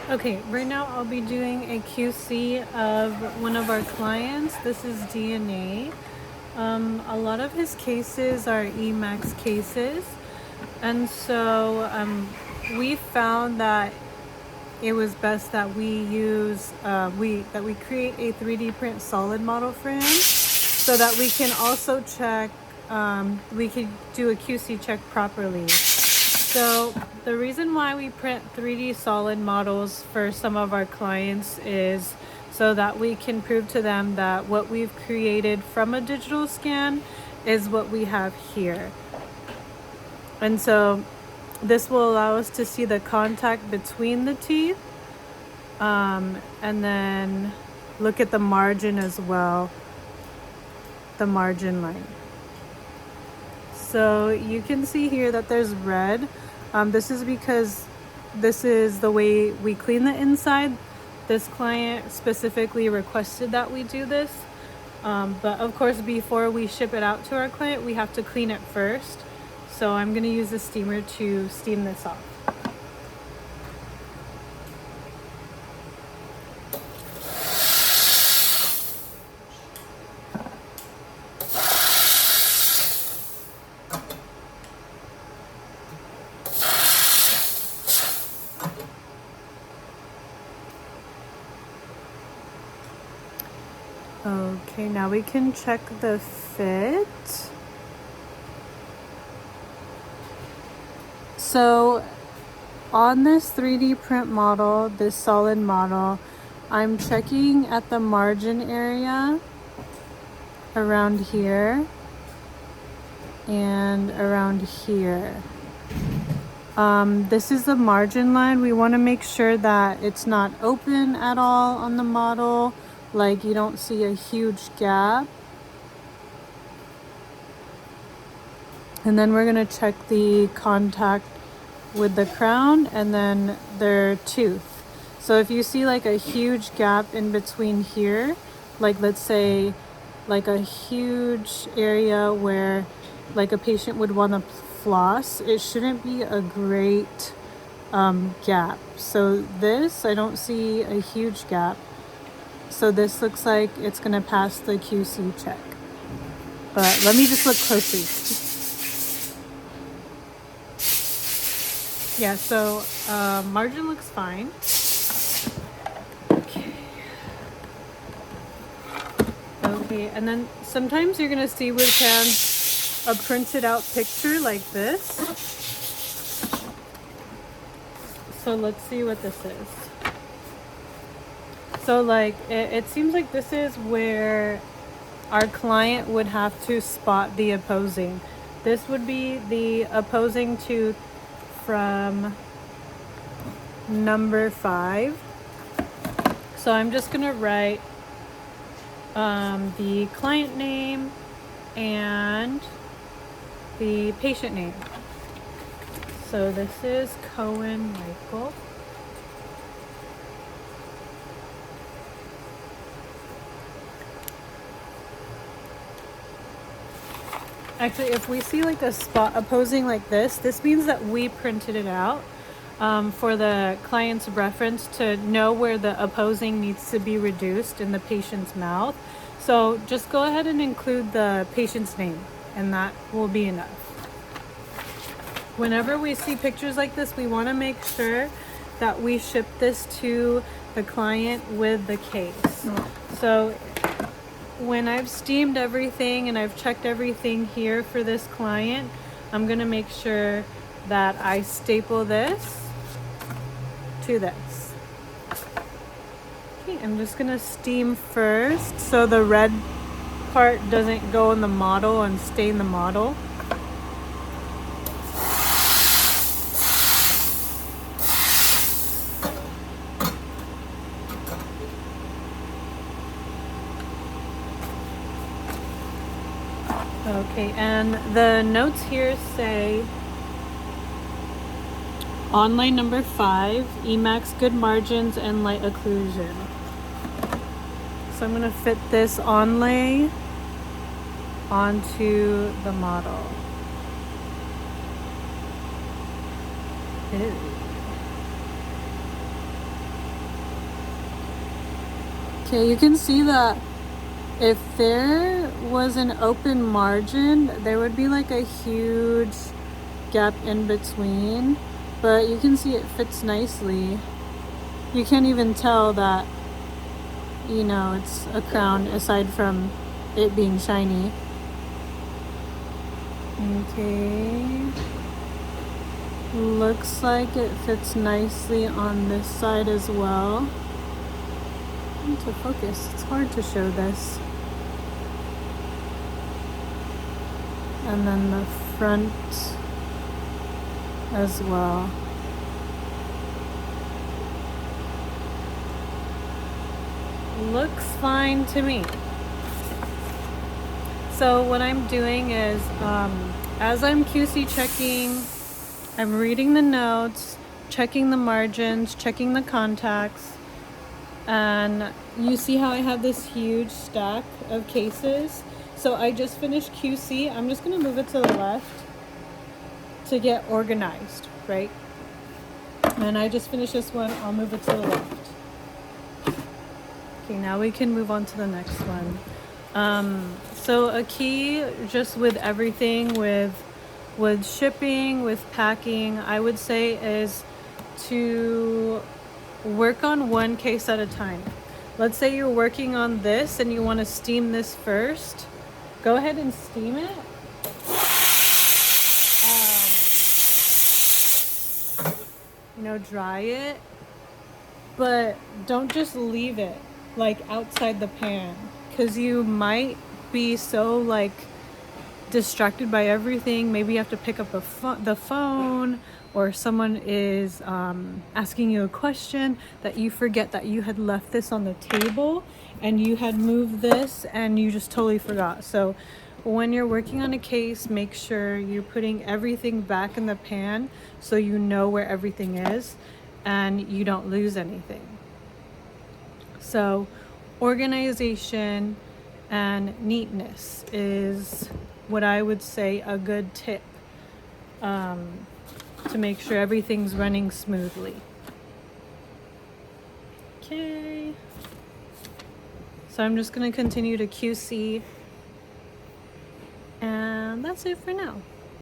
Okay, right now I'll be doing a QC of one of our clients. This is DNA. A lot of his cases are Emax cases, and so we found that it was best that we use that we create a 3D print solid model for him, so that we can also check. We could do a QC check properly. So the reason why we print 3D solid models for some of our clients is so that we can prove to them that what we've created from a digital scan is what we have here. And so this will allow us to see the contact between the teeth, and then look at the margin as well, the margin line. So you can see here that there's red. This is because this is the way we clean the inside. This client specifically requested that we do this. But of course, before we ship it out to our client, we have to clean it first. So I'm gonna use a steamer to steam this off. Okay, now we can check the fit. So on this 3D print model, this solid model, I'm checking at the margin area around here and around here. This is the margin line. We want to make sure that it's not open at all on the model, like you don't see a huge gap. And then we're going to check the contact with the crown and then their tooth. So if you see like a huge gap in between here, like let's say like a huge area where like a patient would want to floss, it shouldn't be a great gap. So this, I don't see a huge gap. So this looks like it's gonna pass the QC check. But let me just look closely. Yeah, so margin looks fine. Okay, and then sometimes you're gonna see with hands a printed out picture like this. So let's see what this is. So like it seems like this is where our client would have to spot the opposing. This would be the opposing tooth from number 5. So I'm just gonna write the client name and the patient name. So this is Cohen Michael. Actually, if we see like a spot opposing like this means that we printed it out for the client's reference to know where the opposing needs to be reduced in the patient's mouth. So just go ahead and include the patient's name, and that will be enough. Whenever we see pictures like this, we want to make sure that we ship this to the client with the case. So when I've steamed everything and I've checked everything here for this client, I'm gonna make sure that I staple this to this. Okay, I'm just gonna steam first so the red part doesn't go in the model and stain the model. Okay, and the notes here say onlay number 5, Emax, good margins and light occlusion. So I'm gonna fit this onlay onto the model. Ew. Okay, you can see that if there was an open margin, there would be like a huge gap in between, but you can see it fits nicely. You can't even tell that, you know, it's a crown aside from it being shiny. Okay. Looks like it fits nicely on this side as well. I need to focus. It's hard to show this. And then the front as well. Looks fine to me. So what I'm doing is, as I'm QC checking, I'm reading the notes, checking the margins, checking the contacts, and you see how I have this huge stack of cases. So I just finished QC. I'm just gonna move it to the left to get organized, right? And I just finished this one, I'll move it to the left. Okay, now we can move on to the next one. So a key just with everything, with shipping, with packing, I would say is to work on one case at a time. Let's say you're working on this and you want to steam this first. Go ahead and steam it. Dry it, but don't just leave it like outside the pan, because you might be so like distracted by everything. Maybe you have to pick up the phone, or someone is asking you a question, that you forget that you had left this on the table and you had moved this and you just totally forgot. So when you're working on a case, make sure you're putting everything back in the pan so you know where everything is and you don't lose anything. So organization and neatness is what I would say a good tip to make sure everything's running smoothly. Okay. So I'm just going to continue to QC, and that's it for now.